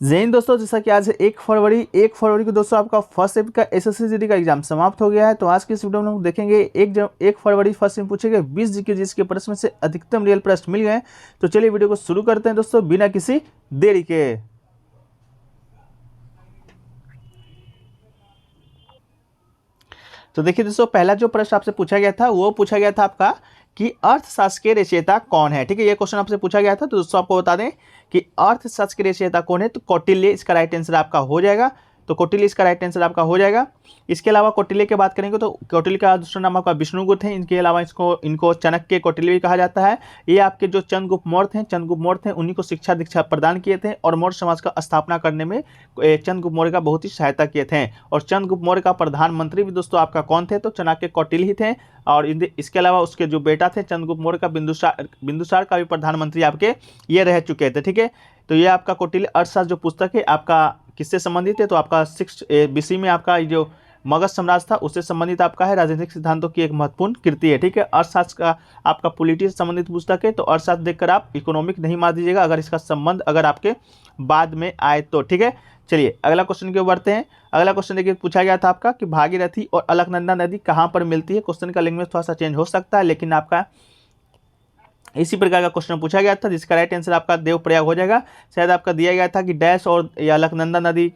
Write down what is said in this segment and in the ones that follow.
जय हिंद दोस्तों, जैसा कि आज है 1 फरवरी को दोस्तों आपका फर्स्ट शिफ्ट का एसएससी जीडी का एग्जाम समाप्त हो गया है। तो आज की इस वीडियो में हम देखेंगे 1 फरवरी फर्स्ट में पूछे गए 20 जीके जिसके प्रश्न में से अधिकतम रियल प्रश्न मिल गए। तो चलिए वीडियो को शुरू करते हैं दोस्तों बिना किसी देरी के। तो देखिए दोस्तों, पहला जो प्रश्न आपसे पूछा गया था वो पूछा गया था आपका कि अर्थशास्त्र के रचयिता कौन है। ठीक है, ये क्वेश्चन आपसे पूछा गया था। तो दोस्तों आपको बता दें कि अर्थशास्त्र के रचयिता कौन है, तो कौटिल्य इसका राइट आंसर आपका हो जाएगा। तो कौटिल्य इसका राइट आंसर आपका हो जाएगा। इसके अलावा कौटिल्य की बात करेंगे तो कौटिल्य का दूसरा नाम आपका विष्णुगुप्त है। इनके अलावा इनको चाणक्य कौटिल्य भी कहा जाता है। ये आपके जो चंद्रगुप्त मौर्य थे उन्हीं को शिक्षा दीक्षा प्रदान किए थे और मौर्य समाज का स्थापना करने में चंद्रगुप्त मौर्य का बहुत ही सहायता किए थे। और चंद्रगुप्त मौर्य का प्रधानमंत्री भी दोस्तों आपका कौन थे, तो चाणक्य कौटिल्य ही थे। और इसके अलावा उसके जो बेटा थे चंद्रगुप्त मौर्य का बिंदुसार का भी प्रधानमंत्री आपके ये रह चुके थे। ठीक है, तो ये आपका कौटिल्य अर्थशास्त्र जो पुस्तक है आपका किससे संबंधित है, तो आपका 6 BC में आपका जो मगध साम्राज्य था उससे संबंधित आपका है। राजनीतिक सिद्धांतों की एक महत्वपूर्ण कृति है। ठीक है, अर्थशास्त्र का आपका पॉलिटी से संबंधित पुस्तक है। तो अर्थशास्त्र देखकर आप इकोनॉमिक नहीं मार दीजिएगा अगर इसका संबंध अगर आपके बाद में आए तो। ठीक है, चलिए अगला क्वेश्चन की ओर बढ़ते हैं। अगला क्वेश्चन देखिए पूछा गया था आपका कि भागीरथी और अलकनंदा नदी कहाँ पर मिलती है। क्वेश्चन का लैंग्वेज थोड़ा सा चेंज हो सकता है लेकिन आपका इसी प्रकार का क्वेश्चन पूछा गया था जिसका राइट आंसर आपका देवप्रयाग हो जाएगा। शायद आपका दिया गया था कि डैश और या अलकनंदा नदी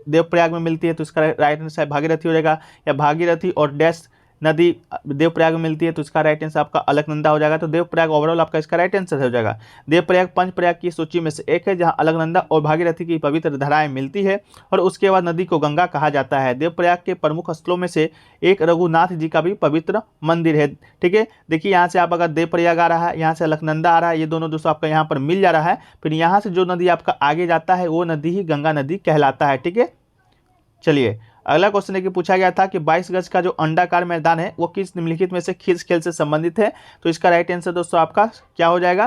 देवप्रयाग में मिलती है, तो इसका राइट आंसर भागीरथी हो जाएगा। या भागीरथी और डैश नदी देवप्रयाग में मिलती है तो इसका राइट आंसर आपका अलकनंदा हो जाएगा। तो देवप्रयाग ओवरऑल आपका इसका राइट आंसर हो जाएगा। देवप्रयाग पंचप्रयाग की सूची में से एक है जहां अलकनंदा और भागीरथी की पवित्र धाराएं मिलती है और उसके बाद नदी को गंगा कहा जाता है। देवप्रयाग के प्रमुख स्थलों में से एक रघुनाथ जी का भी पवित्र मंदिर है। ठीक है, देखिए यहाँ से आप अगर देवप्रयाग आ रहा है, यहाँ से अलकनंदा आ रहा है, ये दोनों दोस्तों आपका यहाँ पर मिल जा रहा है। फिर यहाँ से जो नदी आपका आगे जाता है वो नदी ही गंगा नदी कहलाता है। ठीक है, चलिए अगला क्वेश्चन है कि पूछा गया था कि 22 गज का जो अंडाकार मैदान है वो किस निम्नलिखित में से किस खेल से संबंधित है। तो इसका राइट आंसर दोस्तों आपका क्या हो जाएगा,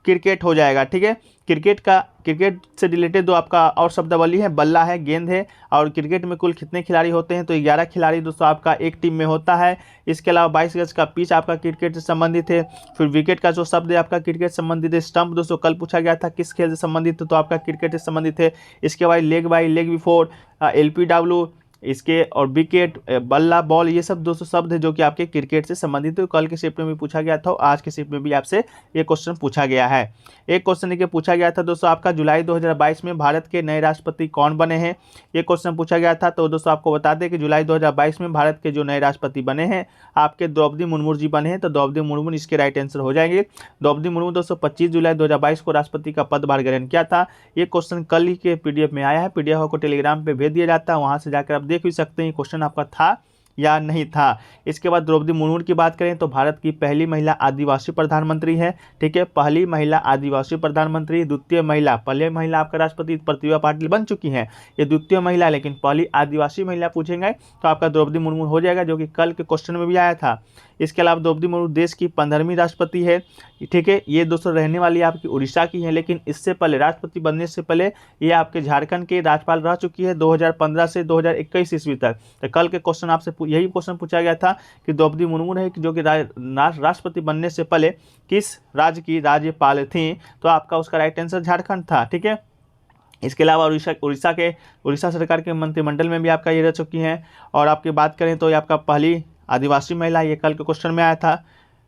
क्रिकेट हो जाएगा। ठीक है, क्रिकेट से रिलेटेड दो आपका और शब्दावली है, बल्ला है, गेंद है। और क्रिकेट में कुल कितने खिलाड़ी होते हैं, तो 11 खिलाड़ी दोस्तों आपका एक टीम में होता है। इसके अलावा 22 गज का पिच आपका क्रिकेट से संबंधित है। फिर विकेट का जो शब्द है आपका क्रिकेट से संबंधित है। स्टंप दोस्तों कल पूछा गया था किस खेल से संबंधित है, तो आपका क्रिकेट से संबंधित है। इसके बाद leg bye, leg before, LPW, इसके और विकेट, बल्ला, बॉल, ये सब दोस्तों शब्द है जो कि आपके क्रिकेट से संबंधित है। कल के शिफ्ट में भी पूछा गया था, आज के शिफ्ट में भी आपसे ये क्वेश्चन पूछा गया है। एक क्वेश्चन देखिए पूछा गया था दोस्तों आपका जुलाई 2022 में भारत के नए राष्ट्रपति कौन बने हैं, ये क्वेश्चन पूछा गया था। तो दोस्तों आपको बता दें कि जुलाई 2022 में भारत के जो नए राष्ट्रपति बने हैं आपके द्रौपदी मुर्मू जी बने हैं। तो द्रौपदी मुर्मू इसके राइट आंसर हो जाएंगे। द्रौपदी मुर्मू दोस्तों 25 जुलाई 2022 को राष्ट्रपति का पदभार ग्रहण किया था। ये क्वेश्चन कल ही के PDF में आया है। PDF को टेलीग्राम पे भेज दिया जाता है, वहां से जाकर आप देख भी सकते हैं क्वेश्चन आपका था या नहीं था। इसके बाद द्रौपदी मुर्मू की बात करें तो भारत की पहली महिला आदिवासी प्रधानमंत्री है। ठीक है, पहली महिला आदिवासी प्रधानमंत्री। द्वितीय महिला, पहले महिला आपका राष्ट्रपति प्रतिभा पाटिल बन चुकी हैं, ये द्वितीय महिला, लेकिन पहली आदिवासी महिला पूछेंगे तो आपका द्रौपदी मुर्मू हो जाएगा, जो कि कल के क्वेश्चन में भी आया था। इसके अलावा द्रौपदी मुर्मू देश की 15वीं राष्ट्रपति है। ठीक है, ये दोस्तों रहने वाली आपकी उड़ीसा की है, लेकिन इससे पहले राष्ट्रपति बनने से पहले ये आपके झारखंड के राज्यपाल रह चुकी है 2015 से 2021 ईस्वी तक। तो कल के क्वेश्चन आपसे यही क्वेश्चन पूछा गया था कि द्रौपदी मुर्मू है जो कि राष्ट्रपति बनने से पहले किस राज्य की राज्यपाल थी, तो आपका उसका राइट आंसर झारखंड था। ठीक है, इसके अलावा उड़ीसा सरकार के मंत्रिमंडल में भी आपका ये रह चुकी हैं। और आपकी बात करें तो ये आपका पहली आदिवासी महिला, ये कल के क्वेश्चन में आया था।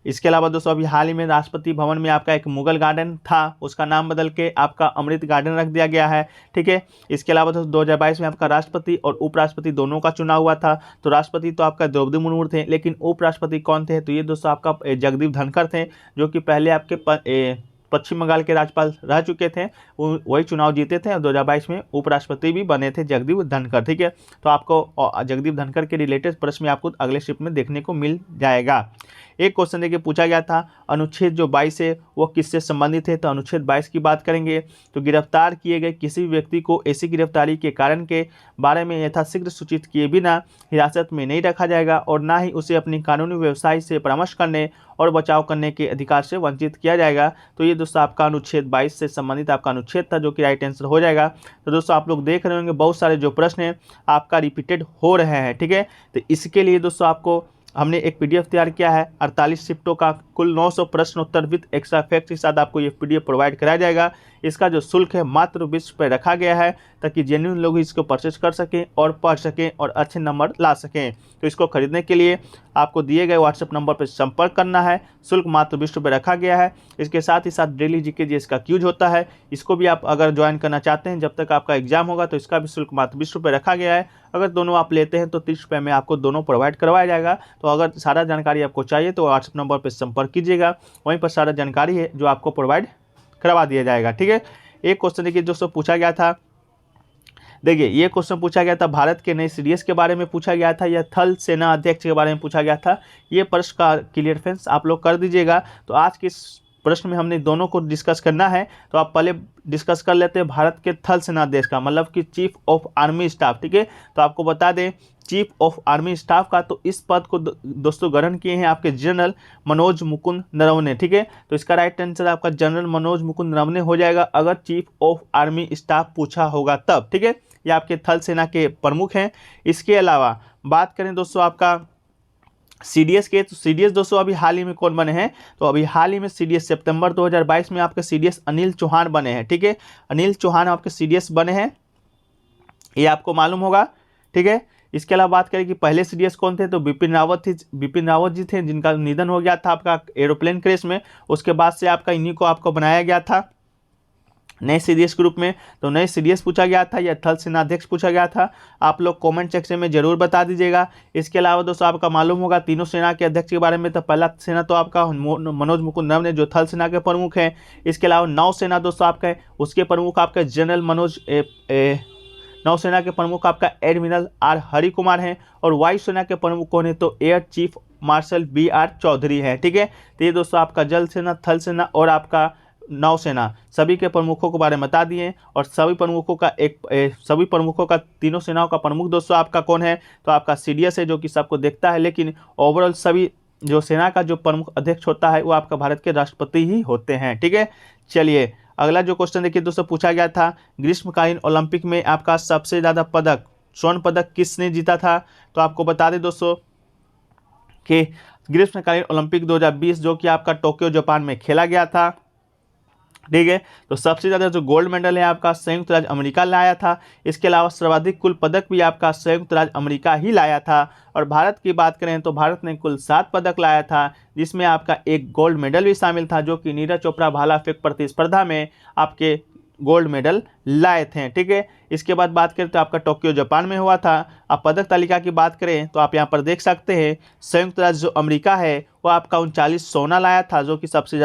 इसके अलावा दोस्तों अभी हाल ही में राष्ट्रपति भवन में आपका एक मुगल गार्डन था, उसका नाम बदल के आपका अमृत गार्डन रख दिया गया है। ठीक है, इसके अलावा दोस्तों 2022 में आपका राष्ट्रपति और उपराष्ट्रपति दोनों का चुनाव हुआ था। तो राष्ट्रपति तो आपका द्रौपदी मुर्मू थे, लेकिन उपराष्ट्रपति कौन थे, तो ये दोस्तों आपका जगदीप धनखड़ थे, जो कि पहले आपके पश्चिम बंगाल के राज्यपाल रह चुके थे, वही चुनाव जीते थे और 2022 में उपराष्ट्रपति भी बने थे जगदीप धनखड़। ठीक है, तो आपको जगदीप धनखड़ के रिलेटेड प्रश्न आपको अगले शिफ्ट में देखने को मिल जाएगा। एक क्वेश्चन देखिए पूछा गया था अनुच्छेद जो 22 है वो किससे संबंधित है। तो अनुच्छेद 22 की बात करेंगे तो गिरफ्तार किए गए किसी भी व्यक्ति को ऐसी गिरफ्तारी के कारण के बारे में यथाशीघ्र सूचित किए बिना हिरासत में नहीं रखा जाएगा और ना ही उसे अपनी कानूनी व्यवसाय से परामर्श करने और बचाव करने के अधिकार से वंचित किया जाएगा। तो ये दोस्तों आपका अनुच्छेद 22 से संबंधित आपका अनुच्छेद था, जो कि राइट आंसर हो जाएगा। तो दोस्तों आप लोग देख रहे होंगे बहुत सारे जो प्रश्न हैं आपका रिपीटेड हो रहे हैं। ठीक है, तो इसके लिए दोस्तों आपको हमने एक PDF तैयार किया है 48 शिफ्टों का, कुल 900 प्रश्न उत्तर विद एक्स्ट्रा फैक्ट के साथ आपको ये PDF प्रोवाइड कराया जाएगा। इसका जो शुल्क है मात्र 20 रुपये रखा गया है, ताकि जेन्युइन लोग इसको परचेज कर सकें और पढ़ सकें और अच्छे नंबर ला सकें। तो इसको खरीदने के लिए आपको दिए गए व्हाट्सएप नंबर पर संपर्क करना है। शुल्क मात्र 20 रुपये रखा गया है। इसके साथ ही साथ डेली जीके जी इसका क्यूज होता है, इसको भी आप अगर ज्वाइन करना चाहते हैं जब तक आपका एग्जाम होगा, तो इसका भी शुल्क मात्र 20 रुपये रखा गया है। अगर दोनों आप लेते हैं तो 30 रुपये में आपको दोनों प्रोवाइड करवाया जाएगा। तो अगर सारा जानकारी आपको चाहिए तो व्हाट्सएप नंबर पर संपर्क कीजिएगा, वहीं पर सारा जानकारी है जो आपको प्रोवाइड करवा दिया जाएगा। ठीक है, एक क्वेश्चन देखिए दोस्तों पूछा गया था, देखिए ये क्वेश्चन पूछा गया था भारत के नए सीडीएस के बारे में पूछा गया था या थल सेना अध्यक्ष के बारे में पूछा गया था। ये प्रश्न का क्लियर फ्रेंड्स आप लोग कर दीजिएगा। तो आज के इस प्रश्न में हमने दोनों को डिस्कस करना है, तो आप पहले डिस्कस कर लेते हैं भारत के थल सेनाध्यक्ष का, मतलब कि चीफ ऑफ आर्मी स्टाफ। ठीक है, तो आपको बता दें चीफ ऑफ आर्मी स्टाफ का, तो इस पद को दोस्तों ग्रहण किए हैं आपके जनरल मनोज मुकुंद नरवणे। ठीक है, तो इसका राइट आंसर आपका जनरल मनोज मुकुंद नरवणे हो जाएगा, अगर चीफ ऑफ आर्मी स्टाफ पूछा होगा तब। ठीक है, ये आपके थल सेना के प्रमुख हैं। इसके अलावा बात करें दोस्तों आपका सीडीएस के, तो सीडीएस दोस्तों अभी हाल ही में कौन बने हैं, तो अभी हाल ही में सीडीएस सितंबर 2022 में आपके सीडीएस अनिल चौहान बने हैं। ठीक है, अनिल चौहान आपके सीडीएस बने हैं, ये आपको मालूम होगा। ठीक है, इसके अलावा बात करें कि पहले सीडीएस कौन थे, तो बिपिन रावत जी थे, जिनका निधन हो गया था आपका एरोप्लेन क्रैश में। उसके बाद से आपका इन्हीं को आपको बनाया गया था नए सीडीएस ग्रुप में। तो नए सीडीएस पूछा गया था या थल सेनाध्यक्ष पूछा गया था, आप लोग कमेंट सेक्शन में जरूर बता दीजिएगा। इसके अलावा दोस्तों आपका मालूम होगा तीनों सेना के अध्यक्ष के बारे में, तो पहला सेना तो आपका मनोज मुकुंद नरवणे जो थल सेना के प्रमुख हैं। इसके अलावा नौसेना दोस्तों आपका है, उसके प्रमुख आपका जनरल मनोज नौसेना के प्रमुख आपका एडमिरल आर हरि कुमार हैं, और वायुसेना के प्रमुख कौन है, तो air chief marshal BR Chaudhary है। ठीक है, तो ये दोस्तों आपका जल सेना, थल सेना और आपका नौसेना सभी के प्रमुखों के बारे में बता दिए। और सभी प्रमुखों का तीनों सेनाओं का प्रमुख दोस्तों आपका कौन है, तो आपका सीडीएस है जो कि सबको देखता है, लेकिन ओवरऑल सभी जो सेना का जो प्रमुख अध्यक्ष होता है वो आपका भारत के राष्ट्रपति ही होते हैं। ठीक है, चलिए अगला जो क्वेश्चन देखिए दोस्तों पूछा गया था, ग्रीष्मकालीन ओलंपिक में आपका सबसे ज़्यादा पदक स्वर्ण पदक किसने जीता था, तो आपको बता दें दोस्तों कि ग्रीष्मकालीन ओलंपिक 2020 जो कि आपका टोक्यो जापान में खेला गया था। ठीक है, तो सबसे ज़्यादा जो गोल्ड मेडल है आपका संयुक्त राज्य अमेरिका लाया था। इसके अलावा सर्वाधिक कुल पदक भी आपका संयुक्त राज्य अमेरिका ही लाया था। और भारत की बात करें तो भारत ने कुल 7 पदक लाया था, जिसमें आपका एक गोल्ड मेडल भी शामिल था, जो कि नीरज चोपड़ा भाला फेंक प्रतिस्पर्धा में आपके गोल्ड मेडल लाए थे। ठीक है, इसके बाद बात करें तो आपका टोक्यो जापान में हुआ था। आप पदक तालिका की बात करें तो आप यहाँ पर देख सकते हैं संयुक्त राज्य जो अमेरिका है वो आपका 39 सोना लाया था, जो कि सबसे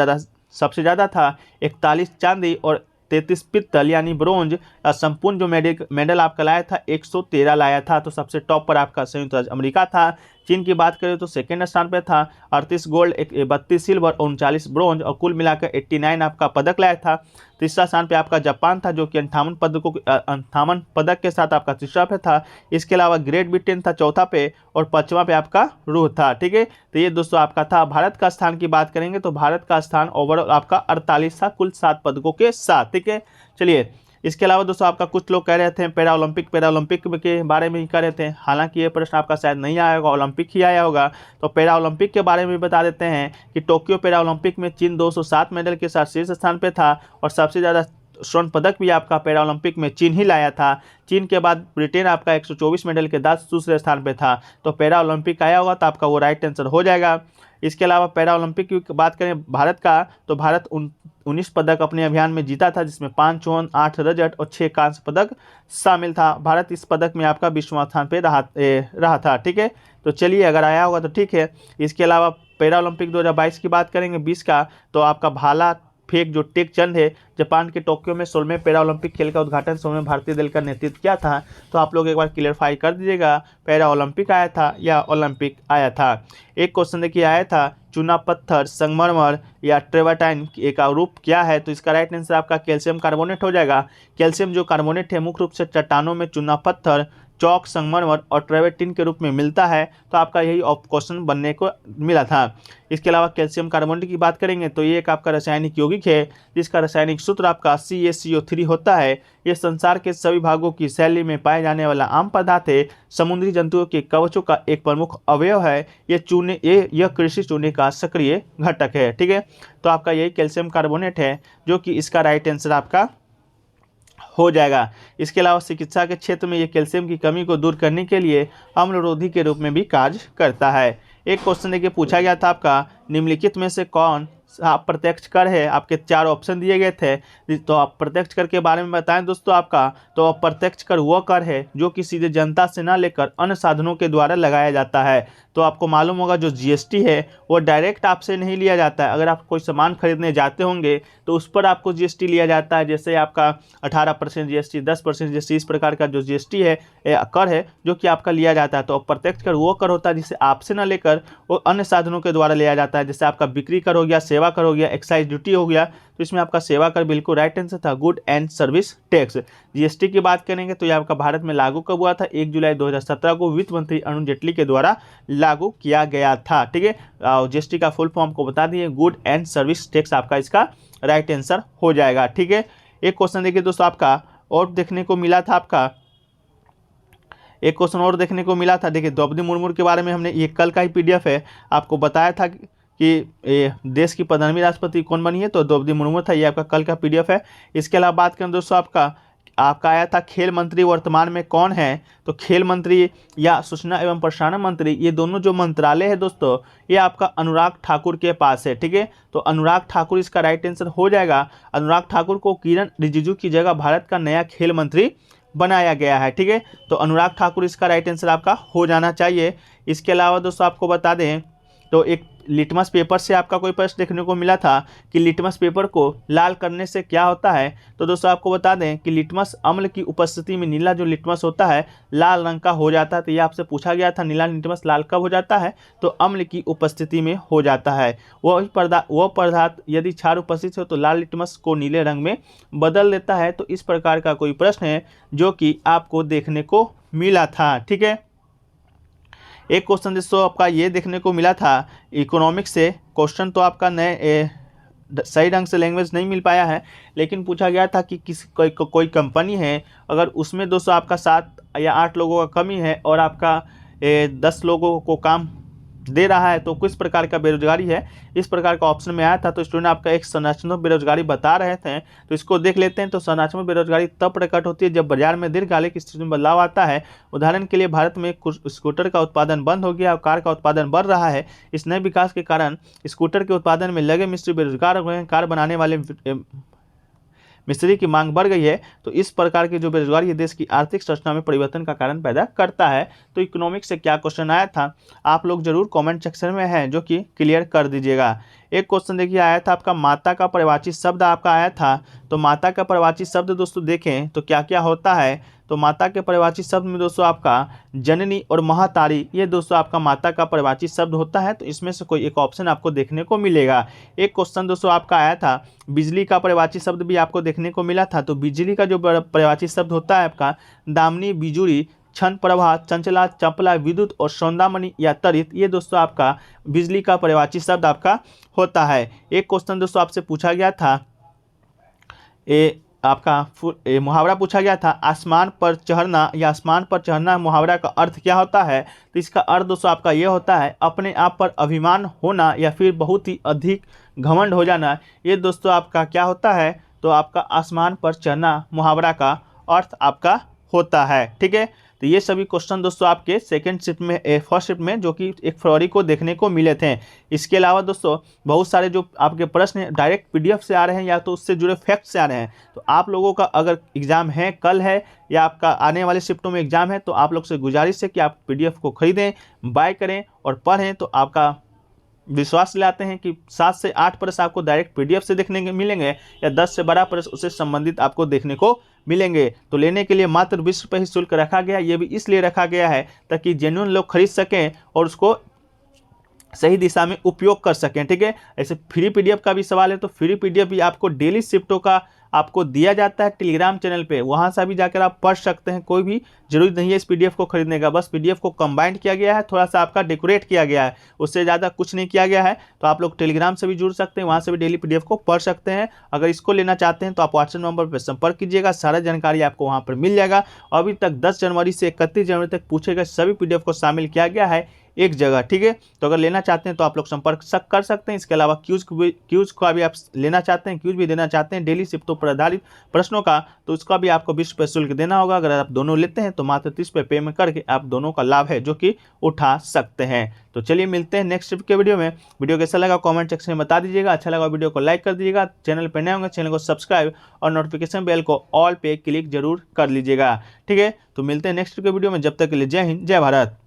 ज़्यादा था। 41 चांदी और 33 पित्तल यानी ब्रोंज, संपूर्ण जो मेडल आपका लाया था 113 लाया था। तो सबसे टॉप पर आपका संयुक्त राज्य अमेरिका था। चीन की बात करें तो सेकेंड स्थान पर था, 38 गोल्ड 32 सिल्वर और 39 ब्रोंज, और कुल मिलाकर 89 आपका पदक लाया था। तीसरा स्थान पे आपका जापान था, जो कि 58 पदक के साथ आपका तीसरा पे था। इसके अलावा ग्रेट ब्रिटेन था चौथा पे, और पांचवा पे आपका रूस था। ठीक है, तो ये दोस्तों आपका था। भारत का स्थान की बात करेंगे तो भारत का स्थान ओवरऑल आपका 48 था, कुल 7 पदकों के साथ। ठीक है, चलिए इसके अलावा दोस्तों आपका कुछ लोग कह रहे थे पैरा ओलंपिक के बारे में ही कह रहे थे, हालांकि ये प्रश्न आपका शायद नहीं आया होगा, ओलंपिक ही आया होगा। तो पैरा ओलंपिक के बारे में बता देते हैं कि टोक्यो पैरा ओलंपिक में चीन 207 मेडल के साथ शीर्ष स्थान पे था, और सबसे ज़्यादा स्वर्ण पदक भी आपका पैरा ओलंपिक में चीन ही लाया था। चीन के बाद ब्रिटेन आपका 124 मेडल के साथ दूसरे स्थान पे था। तो पैरा ओलंपिक आया होगा तो आपका वो राइट आंसर हो जाएगा। इसके अलावा पैरा ओलंपिक की बात करें भारत का, तो भारत 19 पदक अपने अभियान में जीता था, जिसमें 5 स्वर्ण 8 रजत और 6 कांस्य पदक शामिल था। भारत इस पदक में आपका 20वां स्थान पे रहा था। ठीक है, तो चलिए अगर आया होगा तो ठीक है। इसके अलावा पैरा ओलंपिक 2022 की बात करेंगे 20 का, तो आपका भाला फेंक जो टेक चंद है, जापान के टोक्यो में 16वें पैरा ओलंपिक खेल का उद्घाटन 16वें भारतीय दल का नेतृत्व किया था। तो आप लोग एक बार क्लियरफाई कर दीजिएगा, पैरा ओलंपिक आया था या ओलंपिक आया था। एक क्वेश्चन देखिए आया था, चूना पत्थर, संगमरमर या ट्रेवर्टाइन एक रूप क्या है, तो इसका राइट आंसर आपका कैल्शियम कार्बोनेट हो जाएगा। कैल्शियम जो कार्बोनेट है मुख्य रूप से चट्टानों में चूना पत्थर, चौक, संगमरमर और ट्रेवर्टिन के रूप में मिलता है। तो आपका यही क्वेश्चन बनने को मिला था। इसके अलावा कैल्शियम कार्बोनेट की बात करेंगे तो ये एक आपका रासायनिक यौगिक है जिसका रासायनिक सूत्र आपका CaCO3 होता है। ये संसार के सभी भागों की शैली में पाए जाने वाला आम पदार्थ है। समुद्री जंतुओं के कवचों का एक प्रमुख अवयव है। यह कृषि चूने का सक्रिय घटक है। ठीक है, तो आपका यही कैल्शियम कार्बोनेट है जो कि इसका राइट आंसर आपका हो जाएगा। इसके अलावा चिकित्सा के क्षेत्र में ये कैल्शियम की कमी को दूर करने के लिए अम्लरोधी के रूप में भी कार्य करता है। एक क्वेश्चन देखिए पूछा गया था आपका, निम्नलिखित में से कौन अप्रत्यक्ष कर है। आपके 4 ऑप्शन दिए गए थे, तो अप्रत्यक्ष कर के बारे में बताएं दोस्तों आपका। तो अप्रत्यक्ष कर वो कर है जो कि सीधे जनता से ना लेकर अन्य साधनों के द्वारा लगाया जाता है। तो आपको मालूम होगा जो GST है वो डायरेक्ट आपसे नहीं लिया जाता है। अगर आप कोई सामान खरीदने जाते होंगे तो उस पर आपको GST लिया जाता है, जैसे आपका 18% GST, 10% GST, इस प्रकार का जो GST है कर है जो कि आपका लिया जाता है। तो अप्रत्यक्ष कर वो कर होता है जिसे आपसे ना लेकर वो अन्य साधनों के द्वारा लिया जाता है, जैसे आपका बिक्री कर हो गया, सेवा कर हो गया, एक्साइज ड्यूटी हो गया। तो इसमें आपका सेवा कर बिल्कुल राइट आंसर था, good and service tax. GST की बात करेंगे तो ये आपका भारत में लागू कब हुआ था? 1 जुलाई 2017 को वित्त मंत्री अरुण जेटली के द्वारा लागू किया गया था। ठीक है, GST का फुल फॉर्म को बता दिए, गुड एंड सर्विस टैक्स आपका इसका राइट आंसर हो जाएगा। ठीक है, एक क्वेश्चन देखिए दोस्तों आपका और देखने को मिला था आपका, एक क्वेश्चन और देखने को मिला था। देखिए द्रौपदी मुर्मू के बारे में हमने, ये कल का ही PDF है, आपको बताया था कि देश की 15वीं राष्ट्रपति कौन बनी है, तो द्रौपदी मुर्मू था। ये आपका कल का PDF है। इसके अलावा बात करें दोस्तों आपका आया था खेल मंत्री वर्तमान में कौन है। तो खेल मंत्री या सूचना एवं प्रसारण मंत्री, ये दोनों जो मंत्रालय है दोस्तों ये आपका अनुराग ठाकुर के पास है। ठीक है, तो अनुराग ठाकुर इसका राइट आंसर हो जाएगा। अनुराग ठाकुर को किरण रिजिजू की जगह भारत का नया खेल मंत्री बनाया गया है। ठीक है, तो अनुराग ठाकुर इसका राइट आंसर आपका हो जाना चाहिए। इसके अलावा दोस्तों आपको बता दें तो एक लिटमस पेपर से आपका कोई प्रश्न देखने को मिला था कि लिटमस पेपर को लाल करने से क्या होता है। तो दोस्तों आपको बता दें कि लिटमस अम्ल की उपस्थिति में नीला जो लिटमस होता है लाल रंग का हो जाता है। तो ये आपसे पूछा गया था नीला लिटमस लाल कब हो जाता है, तो अम्ल की उपस्थिति में हो जाता है। वह पदार्थ यदि क्षार उपस्थित हो तो लाल लिटमस को नीले रंग में बदल देता है। तो इस प्रकार का कोई प्रश्न है जो कि आपको देखने को मिला था। ठीक है, एक क्वेश्चन दोस्तों आपका ये देखने को मिला था इकोनॉमिक्स से। क्वेश्चन तो आपका नए सही ढंग से लैंग्वेज नहीं मिल पाया है, लेकिन पूछा गया था कि कोई कंपनी है, अगर उसमें दोस्तों आपका 7 या 8 लोगों का कमी है और आपका 10 लोगों को काम दे रहा है तो किस प्रकार का बेरोजगारी है, इस प्रकार का ऑप्शन में आया था। तो स्टूडेंट आपका एक संरचनात्मक बेरोजगारी बता रहे थे, तो इसको देख लेते हैं। तो संरचनात्मक बेरोजगारी तब प्रकट होती है जब बाजार में दीर्घकालिक स्थिति में बदलाव आता है। उदाहरण के लिए भारत में स्कूटर का उत्पादन बंद हो गया और कार का उत्पादन बढ़ रहा है। इस नए विकास के कारण स्कूटर के उत्पादन में लगे मिस्त्री बेरोजगार हो गए, कार बनाने वाले मिस्त्री की मांग बढ़ गई है। तो इस प्रकार की जो बेरोजगारी है देश की आर्थिक संरचना में परिवर्तन का कारण पैदा करता है। तो इकोनॉमिक्स से क्या क्वेश्चन आया था आप लोग जरूर कमेंट सेक्शन में है जो कि क्लियर कर दीजिएगा। एक क्वेश्चन देखिए आया था आपका माता का परिवाची शब्द आपका आया था। तो माता का परिवाची शब्द दोस्तों देखें तो क्या क्या होता है। तो माता के परिवाची शब्द में दोस्तों आपका जननी और महातारी, ये दोस्तों आपका माता का परिवाची शब्द होता है। तो इसमें से कोई एक ऑप्शन आपको देखने को मिलेगा। एक क्वेश्चन दोस्तों आपका आया था बिजली का परिवाची शब्द भी आपको देखने को मिला था। तो बिजली का जो परिवाची शब्द होता है आपका दामिनी, बिजुरी, क्षण प्रभा, चंचला, चपला, विद्युत और सौंदामणि या तरित, ये दोस्तों आपका बिजली का परिवाची शब्द आपका होता है। एक क्वेश्चन दोस्तों आपसे पूछा गया था, आपका मुहावरा पूछा गया था आसमान पर चढ़ना या आसमान पर चढ़ना मुहावरा का अर्थ क्या होता है। तो इसका अर्थ दोस्तों आपका ये होता है अपने आप पर अभिमान होना या फिर बहुत ही अधिक घमंड हो जाना। ये दोस्तों आपका क्या होता है, तो आपका आसमान पर चढ़ना मुहावरा का अर्थ आपका होता है। ठीक है, तो ये सभी क्वेश्चन दोस्तों आपके सेकंड शिफ्ट में फर्स्ट शिफ्ट में जो कि 1 फरवरी को देखने को मिले थे। इसके अलावा दोस्तों बहुत सारे जो आपके प्रश्न डायरेक्ट PDF से आ रहे हैं या तो उससे जुड़े फैक्ट से आ रहे हैं। तो आप लोगों का अगर एग्जाम है कल है या आपका आने वाले शिफ्टों में एग्जाम है तो आप लोग से गुजारिश है कि आप PDF को खरीदें, बाय करें और पढ़ें। तो आपका विश्वास दिलाते हैं कि 7 से 8 प्रश्न आपको डायरेक्ट PDF से देखने के मिलेंगे या 10 से 12 प्रश्न उससे संबंधित आपको देखने को मिलेंगे। तो लेने के लिए मात्र 20 रुपये ही शुल्क रखा गया। ये भी इसलिए रखा गया है ताकि जेन्युइन लोग खरीद सकें और उसको सही दिशा में उपयोग कर सकें। ठीक है, ऐसे फ्री PDF का भी सवाल है तो फ्री PDF भी आपको डेली शिफ्टों का आपको दिया जाता है टेलीग्राम चैनल पे, वहाँ से भी जाकर आप पढ़ सकते हैं। कोई भी जरूरी नहीं है इस पीडीएफ को खरीदने का, बस पीडीएफ को कंबाइंड किया गया है, थोड़ा सा आपका डेकोरेट किया गया है, उससे ज़्यादा कुछ नहीं किया गया है। तो आप लोग टेलीग्राम से भी जुड़ सकते हैं, वहाँ से भी डेली पीडीएफ को पढ़ सकते हैं। अगर इसको लेना चाहते हैं तो आप व्हाट्सएप नंबर पर संपर्क कीजिएगा, सारा जानकारी आपको वहाँ पर मिल जाएगा। अभी तक 10 जनवरी से 31 जनवरी तक पूछे गए सभी पीडीएफ को शामिल किया गया है एक जगह, ठीक है। तो अगर लेना चाहते हैं तो आप लोग संपर्क कर सकते हैं। इसके अलावा क्यूज का भी आप लेना चाहते हैं, क्यूज भी देना चाहते हैं डेली शिफ्टों पर आधारित प्रश्नों का, तो उसका भी आपको 20 रुपये शुल्क देना होगा। अगर आप दोनों लेते हैं तो मात्र 30 रुपये पेमेंट करके आप दोनों का लाभ है जो कि उठा सकते हैं। तो चलिए मिलते हैं नेक्स्ट ट्रिप के वीडियो में। वीडियो कैसा लगा कमेंट सेक्शन में बता दीजिएगा, अच्छा लगा वीडियो को लाइक कर दीजिएगा, चैनल पर नए होंगे चैनल को सब्सक्राइब और नोटिफिकेशन बेल को ऑल पे क्लिक जरूर कर लीजिएगा, ठीक है। तो मिलते हैं नेक्स्ट ट्रिप के वीडियो में, जब तक के लिए जय हिंद जय भारत।